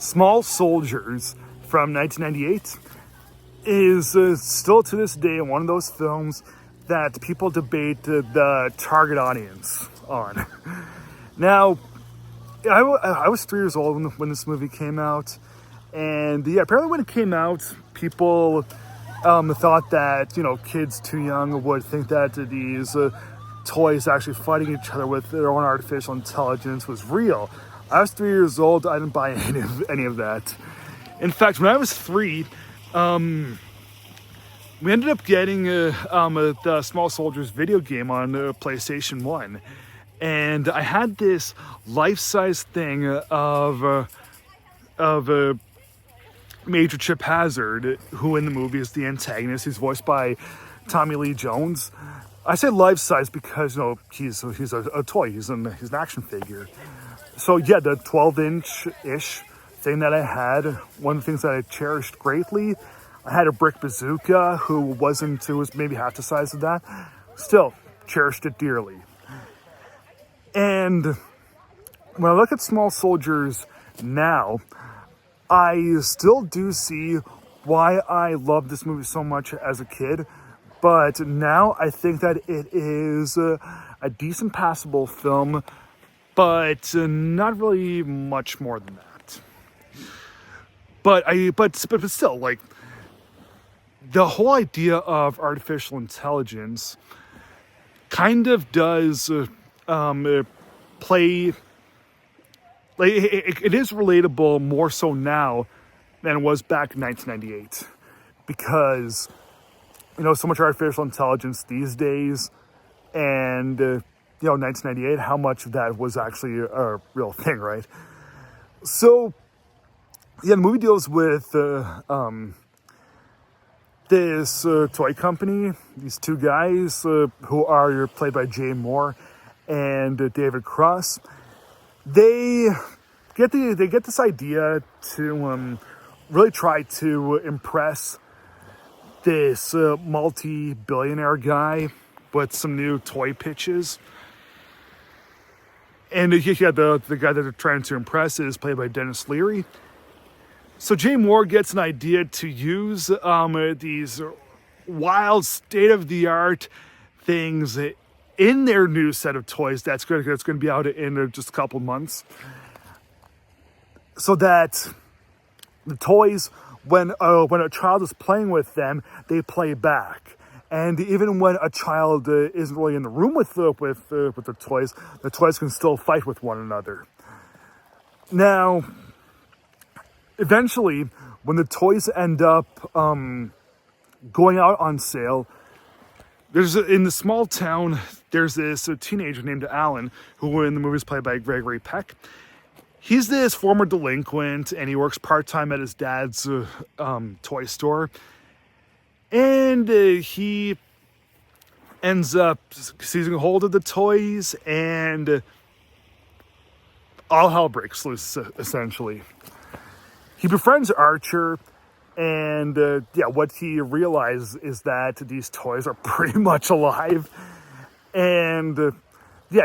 Small Soldiers from 1998 is still to this day one of those films that people debate the target audience on. Now, I was 3 years old when this movie came out, and apparently when it came out, people thought that kids too young would think that these toys actually fighting each other with their own artificial intelligence was real. I was 3 years old. I didn't buy any of that. In fact, when I was 3, we ended up getting the Small Soldiers video game on PlayStation 1. And I had this life-size thing of Major Chip Hazard, who in the movie is the antagonist. He's voiced by Tommy Lee Jones. I say life-size because he's a toy. He's an action figure. So yeah, the 12-inch-ish thing that I had, one of the things that I cherished greatly. I had a brick bazooka who was maybe half the size of that. Still, cherished it dearly. And when I look at Small Soldiers now, I still do see why I loved this movie so much as a kid. But now I think that it is a decent passable film, but not really much more than that. But still, like, the whole idea of artificial intelligence kind of does play, like, it is relatable more so now than it was back in 1998, because so much artificial intelligence these days, and 1998, how much of that was actually a real thing, right? So yeah, the movie deals with this toy company, these two guys who are played by Jay Moore and David Cross. They get this idea to really try to impress this multi-billionaire guy with some new toy pitches. And the guy that they're trying to impress is played by Dennis Leary. So Jay Moore gets an idea to use these wild, state-of-the-art things in their new set of toys that's going to be out in just a couple months, so that the toys, when a child is playing with them, they play back. And even when a child isn't really in the room with the toys can still fight with one another. Now, eventually, when the toys end up going out on sale, in the small town, there's this teenager named Alan, who in the movie is played by Gregory Peck. He's this former delinquent, and he works part-time at his dad's toy store. And he ends up seizing hold of the toys, and all hell breaks loose, essentially. He befriends Archer, and what he realizes is that these toys are pretty much alive. And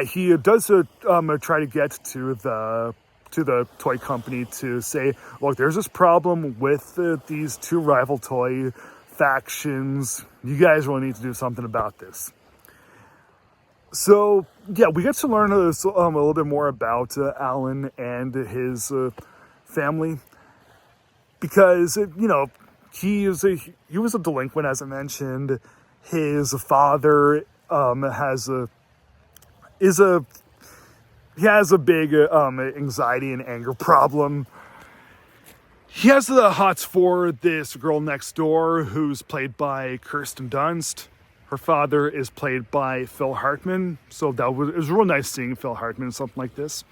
he does try to get to the toy company to say, look, there's this problem with these two rival toy factions. You guys really need to do something about this. So we get to learn a little bit more about Alan and his family, because he was a delinquent, as I mentioned. His father has a big anxiety and anger problem. He has the hots for this girl next door, who's played by Kirsten Dunst. Her father is played by Phil Hartman, so it was real nice seeing Phil Hartman in something like this.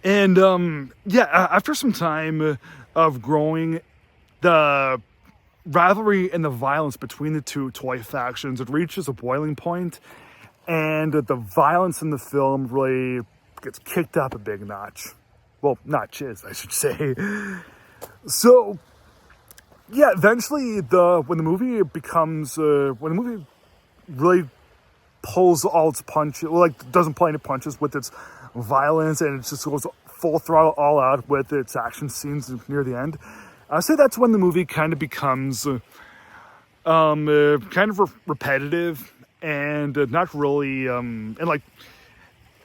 And after some time of growing, the rivalry and the violence between the two toy factions, it reaches a boiling point, and the violence in the film really gets kicked up a big notch. Well, notches, I should say. So, eventually, when the movie really pulls all its punches, doesn't pull any punches with its violence, and it just goes full throttle all out with its action scenes near the end, I'd say that's when the movie kind of becomes repetitive and not really, and like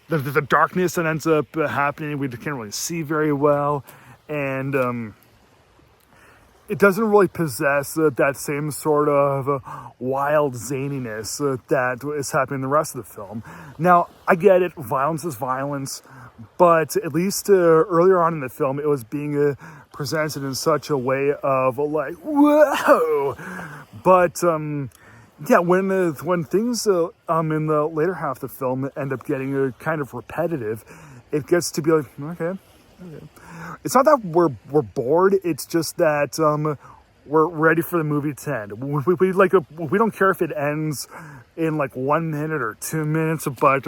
the darkness that ends up happening, we can't really see very well, and it doesn't really possess that same sort of wild zaniness that is happening in the rest of the film. Now, I get it, violence is violence, but at least earlier on in the film, it was being presented in such a way of like, whoa! But yeah, when things in the later half of the film end up getting kind of repetitive, it gets to be like, okay. It's not that we're bored. It's just that we're ready for the movie to end. We don't care if it ends in like 1 minute or 2 minutes, but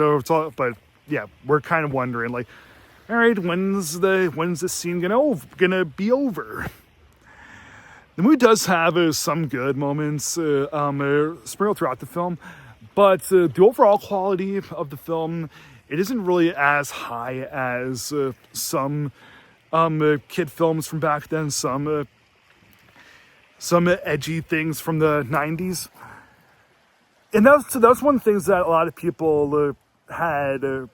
yeah, we're kind of wondering like, all right, when's this scene gonna be over? The movie does have some good moments sprinkled throughout the film, but the overall quality of the film, it isn't really as high as some kid films from back then, some edgy things from the 90s. And that's one of the things that a lot of people had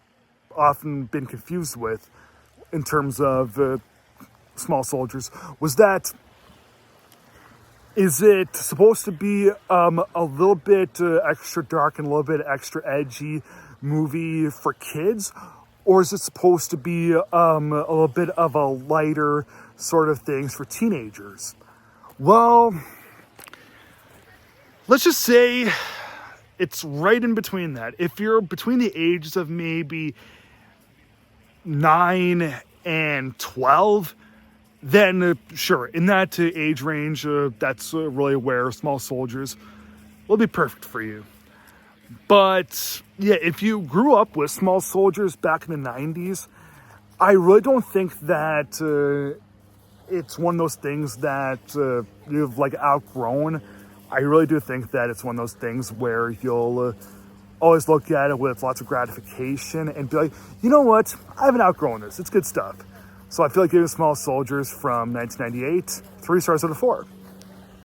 often been confused with in terms of Small Soldiers, was that, is it supposed to be a little bit extra dark and a little bit extra edgy movie for kids, or is it supposed to be a little bit of a lighter sort of things for teenagers? Well, let's just say it's right in between that. If you're between the ages of maybe 9 and 12, then sure, in that age range, that's really where Small Soldiers will be perfect for you. But yeah, if you grew up with Small Soldiers back in the 90s, I really don't think that it's one of those things that you've like outgrown. I really do think that it's one of those things where you'll always look at it with lots of gratification and be like, you know what, I haven't outgrown this, it's good stuff. So I feel like giving Small Soldiers from 1998 3 stars out of 4.